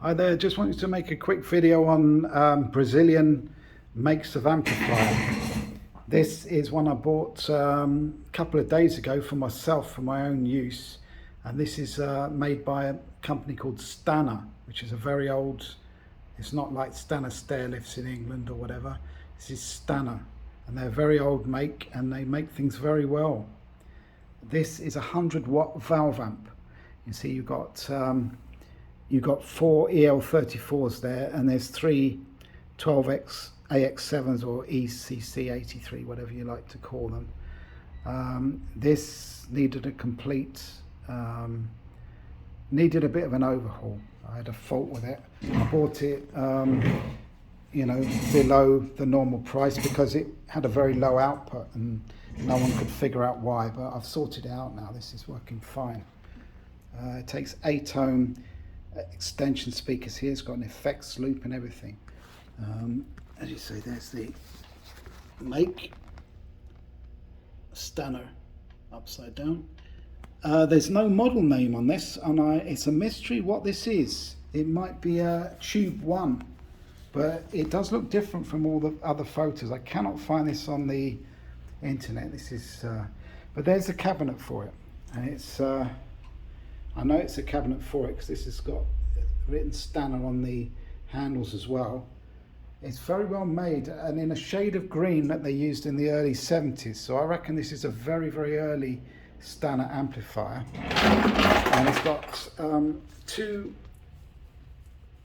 Hi there, just wanted to make a quick video on Brazilian makes of amplifier. This is one I bought a couple of days ago for myself for my own use, and this is made by a company called Stanner, which is a very old, it's not like Stanner stair lifts in England or whatever. This is Stanner, and they're a very old make and they make things very well. This is a 100-watt valve amp. You see you've got four EL34s there, and there's three 12X AX7s or ECC83, whatever you like to call them. This needed a complete, needed a bit of an overhaul. I had a fault with it. I bought it, below the normal price because it had a very low output and no one could figure out why, but I've sorted it out now. This is working fine. It takes 8-ohm extension speakers here. It's got an effects loop and everything. As you see, there's the make Stanner upside down. There's no model name on this, and it's a mystery what this is. It might be a Tube 1, but it does look different from all the other photos. I cannot find this on the internet. This is, but there's a cabinet for it, and it's. I know it's a cabinet for it because this has got written Stanner on the handles as well. It's very well made and in a shade of green that they used in the early 70s. So I reckon this is a very, very early Stanner amplifier. And it's got two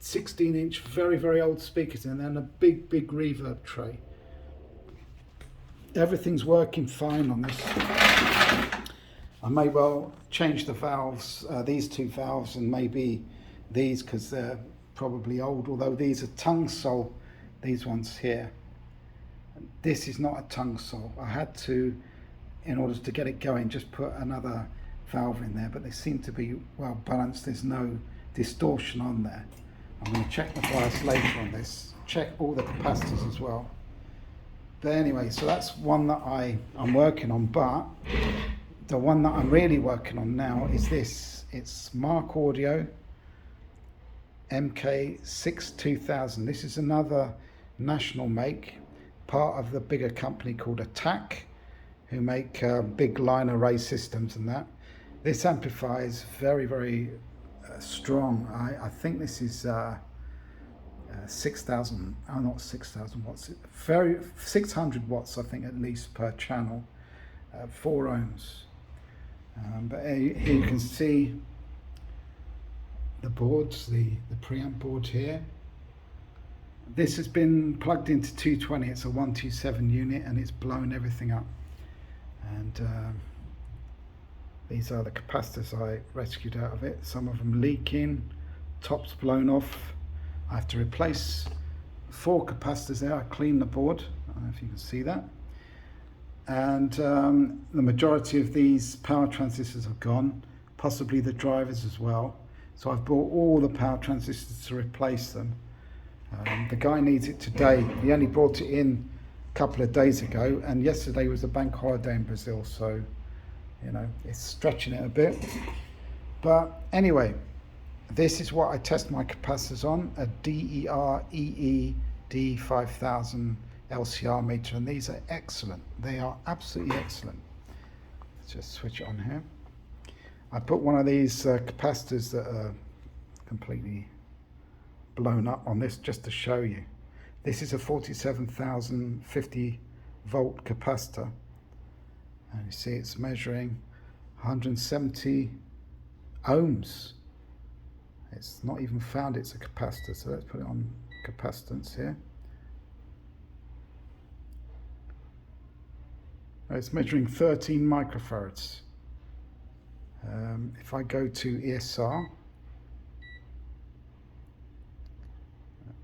16-inch very, very old speakers in there and a big, big reverb tray. Everything's working fine on this. I may well change the valves, these two valves, and maybe these because they're probably old, although these are tungsole, these ones here. This is not a tungsole. I had to, in order to get it going, just put another valve in there, but they seem to be well balanced. There's no distortion on there. I'm going to check the bias later on this, check all the capacitors as well. But anyway, so that's one that I'm working on, but the one that I'm really working on now is this. It's Mark Audio MK6 2000. This is another national make, part of the bigger company called Attack, who make big line array systems and that. This amplifier is very, very strong. I think this is 6,000, oh not 6,000 watts, very 600 watts I think at least per channel, 4 ohms. But here you can see the boards, the preamp board here. This has been plugged into 220. It's a 127 unit and it's blown everything up. And these are the capacitors I rescued out of it. Some of them leaking, tops blown off. I have to replace 4 capacitors there. I cleaned the board. I don't know if you can see that. And the majority of these power transistors are gone, possibly the drivers as well. So I've bought all the power transistors to replace them. The guy needs it today. He only brought it in a couple of days ago, and yesterday was a bank holiday in Brazil, so it's stretching it a bit. But anyway, this is what I test my capacitors on, a DER EE D5000 LCR meter, and these are excellent. They are absolutely excellent. Let's just switch it on here. I put one of these capacitors that are completely blown up on this just to show you. This is a 47,050 volt capacitor, and you see it's measuring 170 ohms. It's not even found it's a capacitor, so let's put it on capacitance here. It's measuring 13 microfarads. If I go to ESR,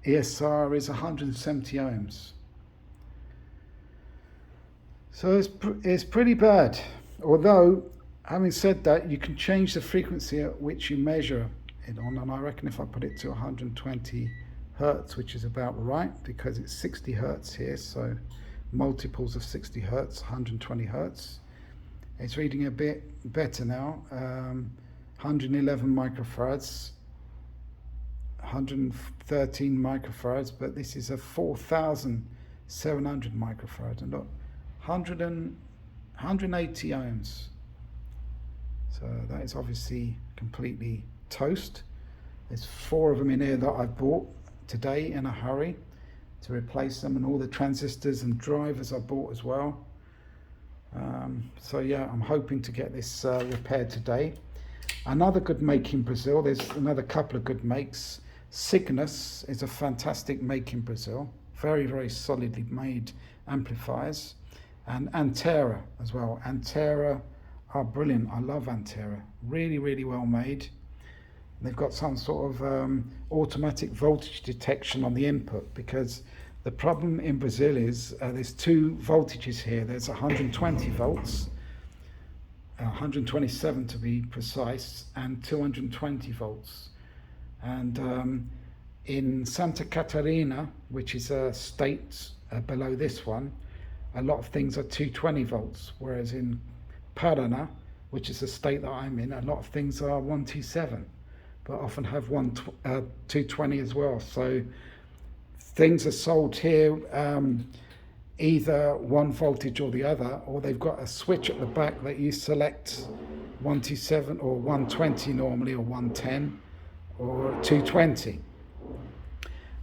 ESR is 170 ohms. So it's pretty bad. Although, having said that, you can change the frequency at which you measure it on, and I reckon if I put it to 120 hertz, which is about right, because it's 60 hertz here, so multiples of 60 hertz, 120 hertz. It's reading a bit better now, 111 microfarads 113 microfarads, but this is a 4,700 microfarads, and look, 180 ohms. So that is obviously completely toast. There's 4 of them in here that I bought today in a hurry to replace them, and all the transistors and drivers I bought as well. So yeah, I'm hoping to get this repaired today. Another good make in Brazil, there's another couple of good makes. Cygnus is a fantastic make in Brazil, very, very solidly made amplifiers. And Antera as well. Antera are brilliant. I love Antera. Really, really well made. They've got some sort of automatic voltage detection on the input, because the problem in Brazil is there's 2 voltages here. There's 120 volts, 127 to be precise, and 220 volts. And in Santa Catarina, which is a state below this one, a lot of things are 220 volts, whereas in Paraná, which is the state that I'm in, a lot of things are 127, but often have 220 as well. So things are sold here either one voltage or the other, or they've got a switch at the back that you select 127 or 120 normally, or 110 or 220.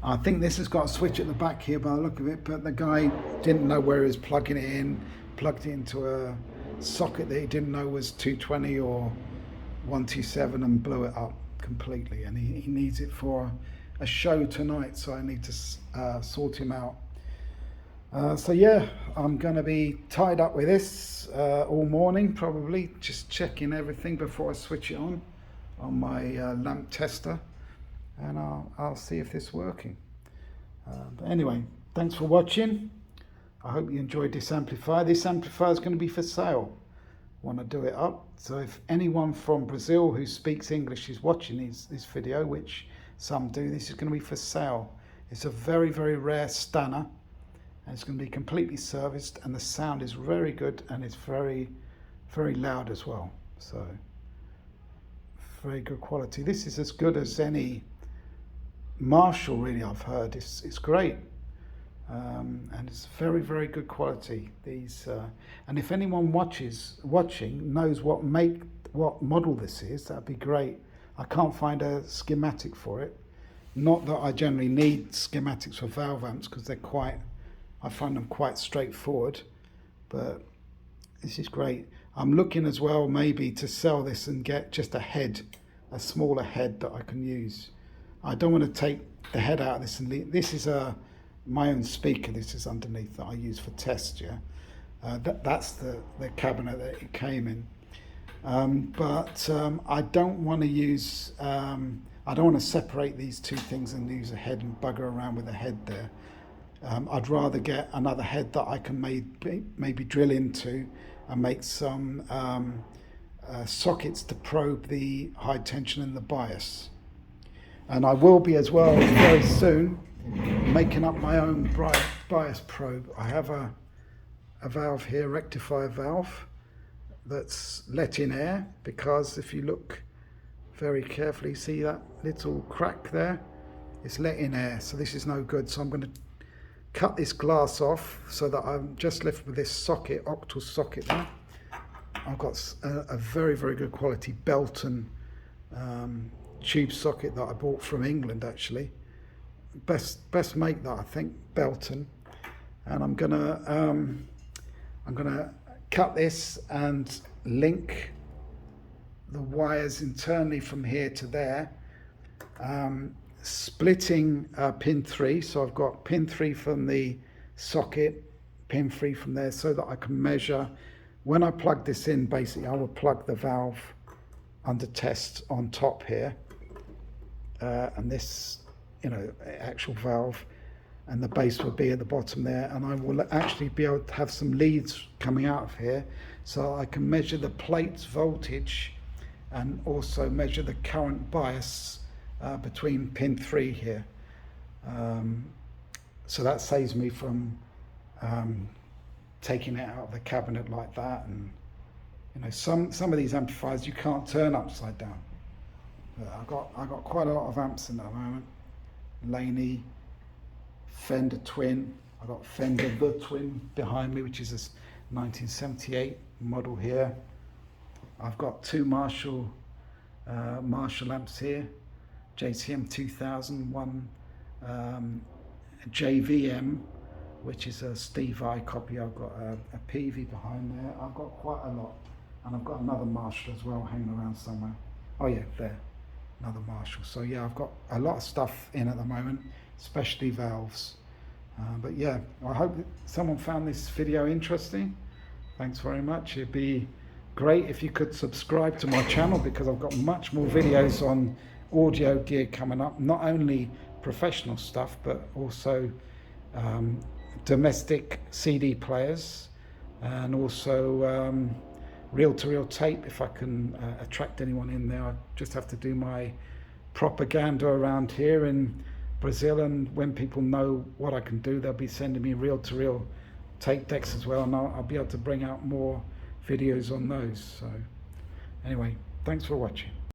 I think this has got a switch at the back here by the look of it, but the guy didn't know where he was plugging it in, plugged it into a socket that he didn't know was 220 or 127, and blew it up completely. And he needs it for a show tonight, so I need to sort him out. So yeah, I'm going to be tied up with this all morning, probably, just checking everything before I switch it on my lamp tester. And I'll see if this is working. But anyway, thanks for watching. I hope you enjoyed this amplifier. This amplifier is going to be for sale when I do it up. So if anyone from Brazil who speaks English is watching this video, which some do, this is going to be for sale. It's a very, very rare Stanner, and it's going to be completely serviced, and the sound is very good, and it's very, very loud as well. So very good quality. This is as good as any Marshall, really, I've heard. It's great, and it's very, very good quality. These and if anyone watching knows what model this is, that'd be great. I can't find a schematic for it. Not that I generally need schematics for valve amps, because I find them quite straightforward, but this is great. I'm looking as well maybe to sell this and get just a smaller head that I can use. I don't want to take the head out of this and leave. This is my own speaker. This is underneath that I use for test. Yeah, that's the cabinet that it came in. But I don't want to use. I don't want to separate these 2 things and use a head and bugger around with a head there. I'd rather get another head that I can maybe drill into and make some sockets to probe the high tension and the bias. And I will be as well very soon making up my own bias probe. I have a valve here, rectifier valve, that's let in air, because if you look very carefully, see that little crack there? It's let in air, so this is no good. So I'm going to cut this glass off so that I'm just left with this socket, octal socket there. I've got a very, very good quality Belton tube socket that I bought from England, actually. Best make that, I think, Belton. And I'm gonna cut this and link the wires internally from here to there, splitting pin 3. So I've got pin 3 from the socket, pin 3 from there, so that I can measure. When I plug this in, basically I will plug the valve under test on top here, and this, actual valve, and the base will be at the bottom there, and I will actually be able to have some leads coming out of here, so I can measure the plate's voltage and also measure the current bias between pin 3 here. So that saves me from taking it out of the cabinet like that. And some of these amplifiers you can't turn upside down. I've got quite a lot of amps in at the moment. Laney, Fender Twin. I've got Fender The Twin behind me, which is a 1978 model here. I've got two Marshall amps here, JCM 2000, one JVM, which is a Steve I copy. I've got a PV behind there. I've got quite a lot, and I've got another Marshall as well hanging around somewhere. Oh yeah, there, another Marshall. So yeah, I've got a lot of stuff in at the moment, especially valves. But yeah, I hope that someone found this video interesting. Thanks very much. It'd be great if you could subscribe to my channel, because I've got much more videos on audio gear coming up, not only professional stuff but also domestic CD players, and also reel-to-reel tape. If I can attract anyone in there, I just have to do my propaganda around here in Brazil, and when people know what I can do, they'll be sending me reel-to-reel tape decks as well, and I'll be able to bring out more videos on those. So anyway, thanks for watching.